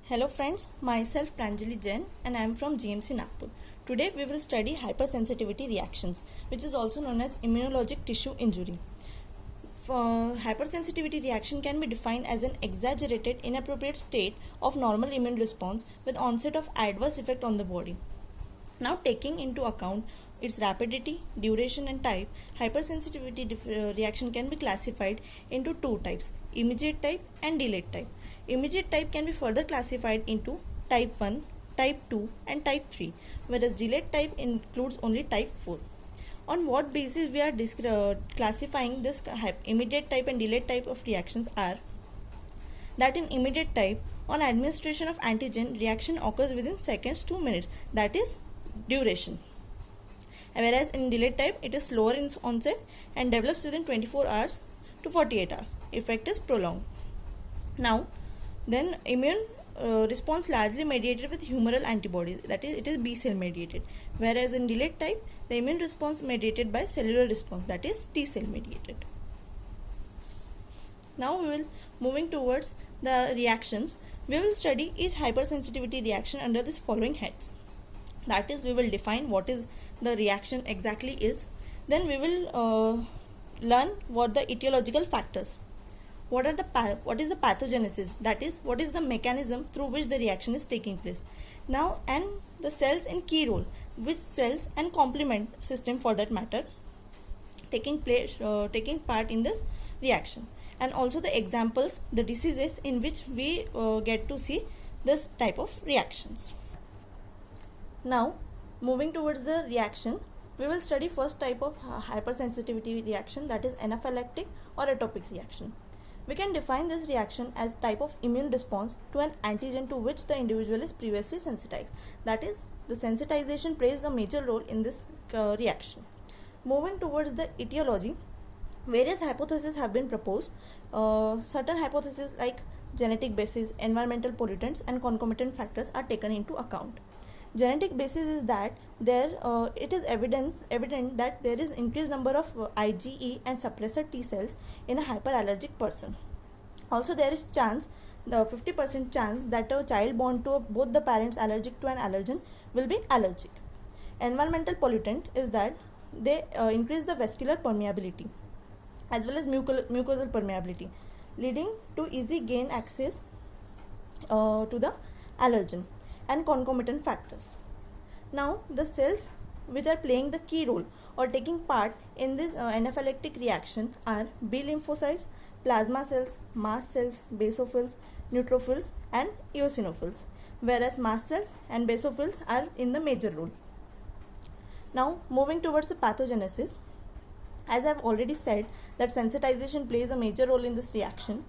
Hello friends, myself Pranjali Jain and I am from GMC Nagpur. Today we will study hypersensitivity reactions, which is also known as immunologic tissue injury. Hypersensitivity reaction can be defined as an exaggerated, inappropriate state of normal immune response with onset of adverse effect on the body. Now, taking into account its rapidity, duration and type, hypersensitivity reaction can be classified into two types, immediate type and delayed type. Immediate type can be further classified into type 1, type 2 and type 3, whereas delayed type includes only type 4. On what basis we are classifying this immediate type and delayed type of reactions are that in immediate type, on administration of antigen, reaction occurs within seconds to minutes, that is duration. Whereas in delayed type, it is slower in onset and develops within 24 hours to 48 hours. Effect is prolonged. Now, then immune response largely mediated with humoral antibodies, that is, it is B cell mediated. Whereas in delayed type, the immune response mediated by cellular response, that is T cell mediated. Now we will moving towards the reactions. We will study each hypersensitivity reaction under this following heads. That is, we will define what is the reaction exactly is. Then we will learn what the etiological factors. What is the pathogenesis? That is, what is the mechanism through which the reaction is taking place. Now, and the cells in key role, which cells and complement system for that matter taking part in this reaction, and also the examples, the diseases in which we get to see this type of reactions. Now, moving towards the reaction, we will study first type of hypersensitivity reaction, that is anaphylactic or atopic reaction. We can define this reaction as type of immune response to an antigen to which the individual is previously sensitized. That is, the sensitization plays a major role in this reaction. Moving towards the etiology, various hypotheses have been proposed. Certain hypotheses like genetic basis, environmental pollutants and concomitant factors are taken into account. Genetic basis is that it is evident that there is increased number of IgE and suppressor T cells in a hyperallergic person. Also, there is the 50% chance that a child born to both the parents allergic to an allergen will be allergic. Environmental pollutant is that they increase the vascular permeability as well as mucosal permeability, leading to easy gain access to the allergen and concomitant factors. Now, the cells which are playing the key role or taking part in this anaphylactic reaction are B lymphocytes, plasma cells, mast cells, basophils, neutrophils and eosinophils, whereas mast cells and basophils are in the major role. Now, moving towards the pathogenesis, as I have already said that sensitization plays a major role in this reaction.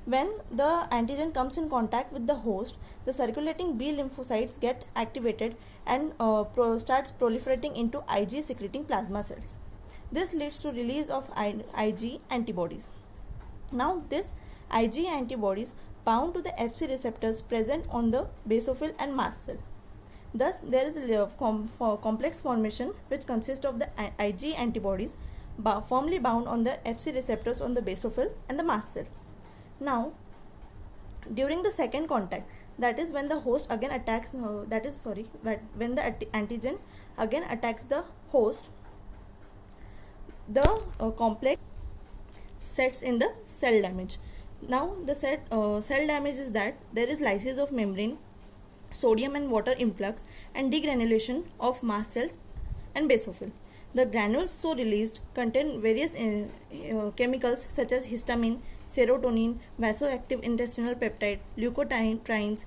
When the antigen comes in contact with the host, the circulating B lymphocytes get activated and starts proliferating into Ig secreting plasma cells. This leads to release of Ig antibodies. Now, this Ig antibodies bound to the Fc receptors present on the basophil and mast cell. Thus, there is a complex formation which consists of the Ig antibodies firmly bound on the Fc receptors on the basophil and the mast cell. Now, during the second contact, that is when the host again attacks, when the antigen again attacks the host, the complex sets in the cell damage. Now, the cell damage is that there is lysis of membrane, sodium and water influx and degranulation of mast cells and basophil. The granules so released contain various chemicals such as histamine, serotonin, vasoactive intestinal peptide, leukotrienes,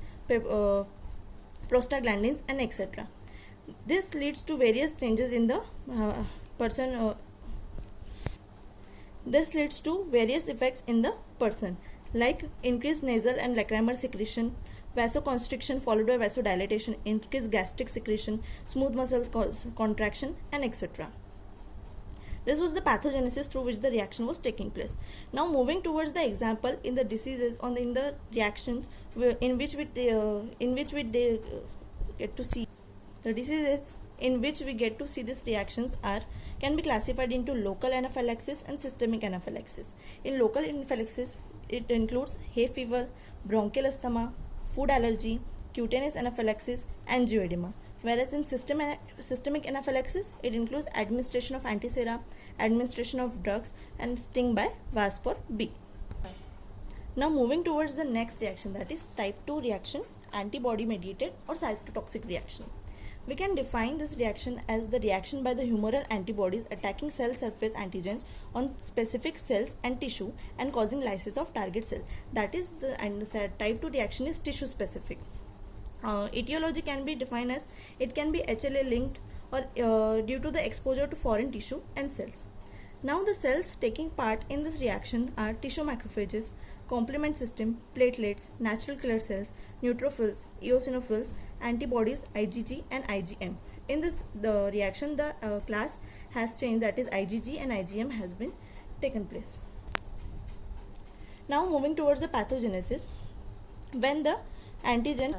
prostaglandins and etc. This leads to various changes in the person. This leads to various effects in the person like increased nasal and lacrimal secretion, vasoconstriction followed by vasodilatation, increased gastric secretion, smooth muscle contraction and etc. This was the pathogenesis through which the reaction was taking place. Now, moving towards the example in the diseases in the reactions in which we get to see the diseases in which we get to see these reactions can be classified into local anaphylaxis and systemic anaphylaxis. In local anaphylaxis, it includes hay fever, bronchial asthma, food allergy, cutaneous anaphylaxis, angioedema. Whereas in systemic anaphylaxis, it includes administration of antisera, administration of drugs, and sting by wasp or bee. Now moving towards the next reaction, that is type 2 reaction, antibody mediated or cytotoxic reaction. We can define this reaction as the reaction by the humoral antibodies attacking cell surface antigens on specific cells and tissue and causing lysis of target cell. That is, the type 2 reaction is tissue specific. Etiology can be defined as it can be HLA linked or due to the exposure to foreign tissue and cells. Now the cells taking part in this reaction are tissue macrophages, complement system, platelets, natural killer cells, neutrophils, eosinophils, antibodies IgG and IgM. In this the reaction, the class has changed, that is IgG and IgM has been taken place. Now moving towards the pathogenesis, when the antigens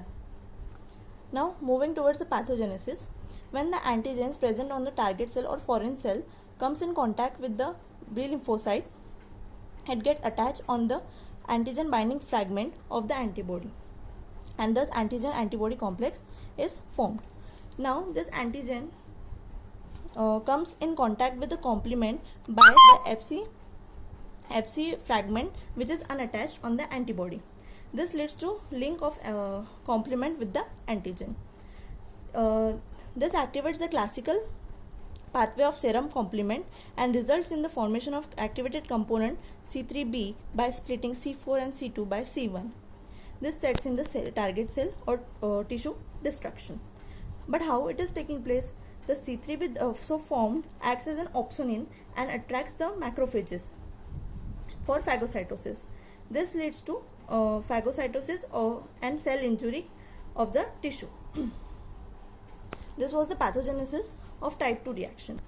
present on the target cell or foreign cell comes in contact with the B lymphocyte, it gets attached on the antigen binding fragment of the antibody, and thus antigen antibody complex is formed. Now this antigen comes in contact with the complement by the Fc fragment which is unattached on the antibody. This leads to link of complement with the antigen. This activates the classical pathway of serum complement and results in the formation of activated component C3b by splitting C4 and C2 by C1. This sets in the target cell or tissue destruction. But how it is taking place? The C3b so formed acts as an opsonin and attracts the macrophages for phagocytosis. This leads to phagocytosis and cell injury of the tissue. This was the pathogenesis of type 2 reaction.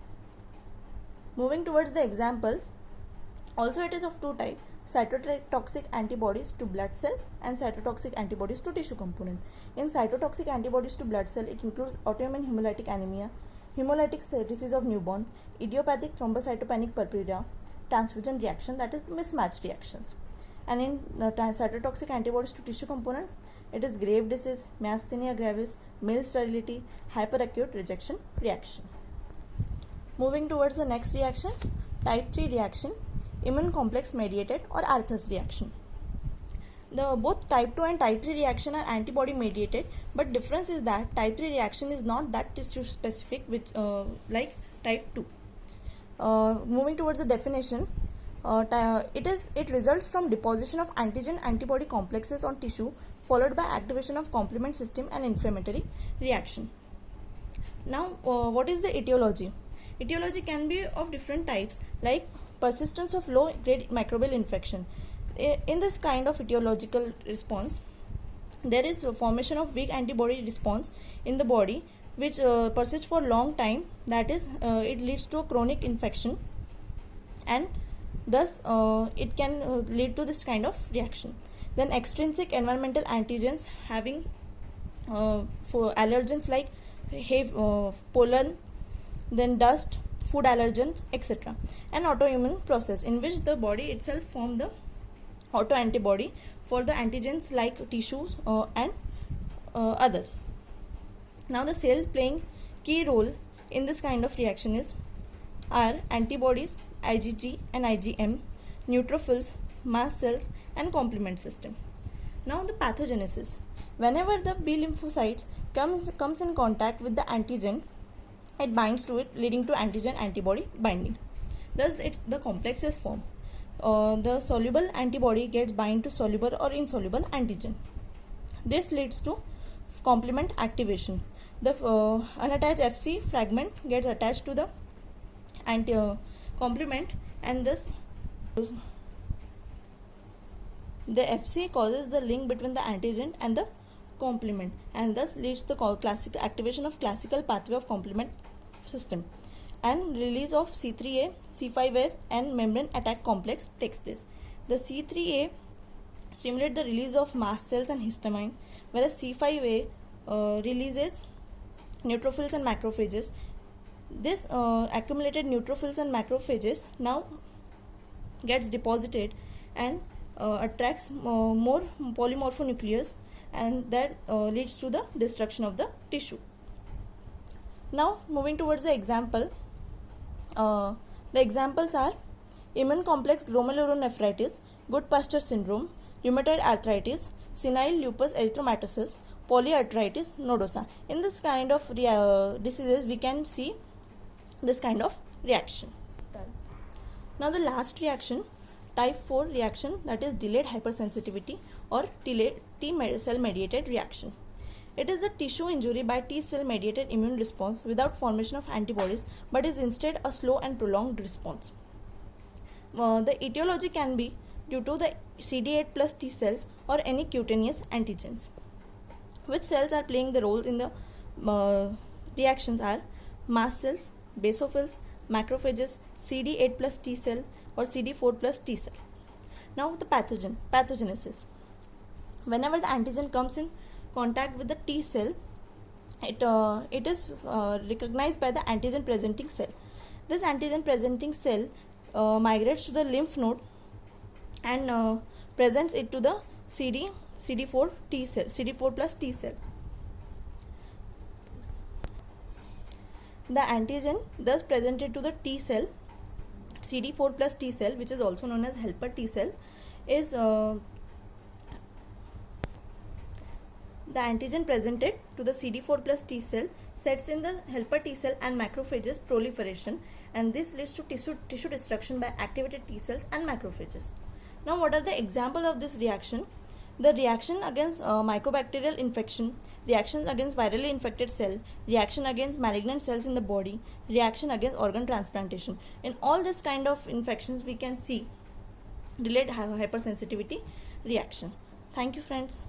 Moving towards the examples, also it is of two types: cytotoxic antibodies to blood cell and cytotoxic antibodies to tissue component. In cytotoxic antibodies to blood cell, it includes autoimmune hemolytic anemia, hemolytic disease of newborn, idiopathic thrombocytopenic purpura, transfusion reaction, that is the mismatch reactions. And in cytotoxic antibodies to tissue component, it is grave disease, myasthenia gravis, male sterility, hyperacute rejection reaction. Moving towards the next reaction, type 3 reaction, immune complex mediated or Arthur's reaction. Both type 2 and type 3 reaction are antibody mediated, but difference is that type 3 reaction is not that tissue specific which like type 2. Moving towards the definition, it results from deposition of antigen antibody complexes on tissue followed by activation of complement system and inflammatory reaction. Now what is the etiology? Etiology can be of different types, like persistence of low grade microbial infection. In this kind of etiological response, there is a formation of weak antibody response in the body which persists for long time, that is it leads to a chronic infection, and thus it can lead to this kind of reaction. Then extrinsic environmental antigens having for allergens like pollen, then dust, food allergens, etc. An autoimmune process in which the body itself forms the autoantibody for the antigens like tissues and others. Now the cell playing key role in this kind of reaction are antibodies IgG and IgM, neutrophils, mast cells, and complement system. Now the pathogenesis. Whenever the B lymphocytes comes in contact with the antigen, it binds to it, leading to antigen antibody binding. Thus the complex is formed. The soluble antibody gets bind to soluble or insoluble antigen. This leads to complement activation. The unattached Fc fragment gets attached to the complement, and thus the Fc causes the link between the antigen and the complement, and thus leads to classical activation of classical pathway of complement system, and release of C3a, C5a and membrane attack complex takes place. The C3a stimulates the release of mast cells and histamine, whereas C5a releases neutrophils and macrophages. This accumulated neutrophils and macrophages now gets deposited and attracts more polymorphonuclears and that leads to the destruction of the tissue. Now moving towards the example, the examples are immune complex glomerulonephritis, Goodpasture syndrome, rheumatoid arthritis, senile lupus erythematosus, polyarthritis nodosa. In this kind of diseases we can see this kind of reaction. Now the last reaction, type 4 reaction, that is delayed hypersensitivity or delayed T cell mediated reaction. It is a tissue injury by T cell mediated immune response without formation of antibodies, but is instead a slow and prolonged response. The etiology can be due to the CD8 plus T cells or any cutaneous antigens. Which cells are playing the role in the reactions are mast cells, basophils, macrophages, CD8 plus T cell or CD4 plus T cell. Now the pathogenesis. Whenever the antigen comes in contact with the T cell, it is recognized by the antigen presenting cell. This antigen presenting cell migrates to the lymph node and presents it to the CD4 T cell, CD4 plus T cell. The antigen thus presented to the T cell, CD4 plus T cell, which is also known as helper T cell, is the antigen presented to the CD4 plus T cell sets in the helper T cell and macrophages proliferation, and this leads to tissue destruction by activated T cells and macrophages. Now what are the examples of this reaction? The reaction against mycobacterial infection, reactions against virally infected cell, reaction against malignant cells in the body, reaction against organ transplantation. In all this kind of infections we can see delayed hypersensitivity reaction. Thank you friends.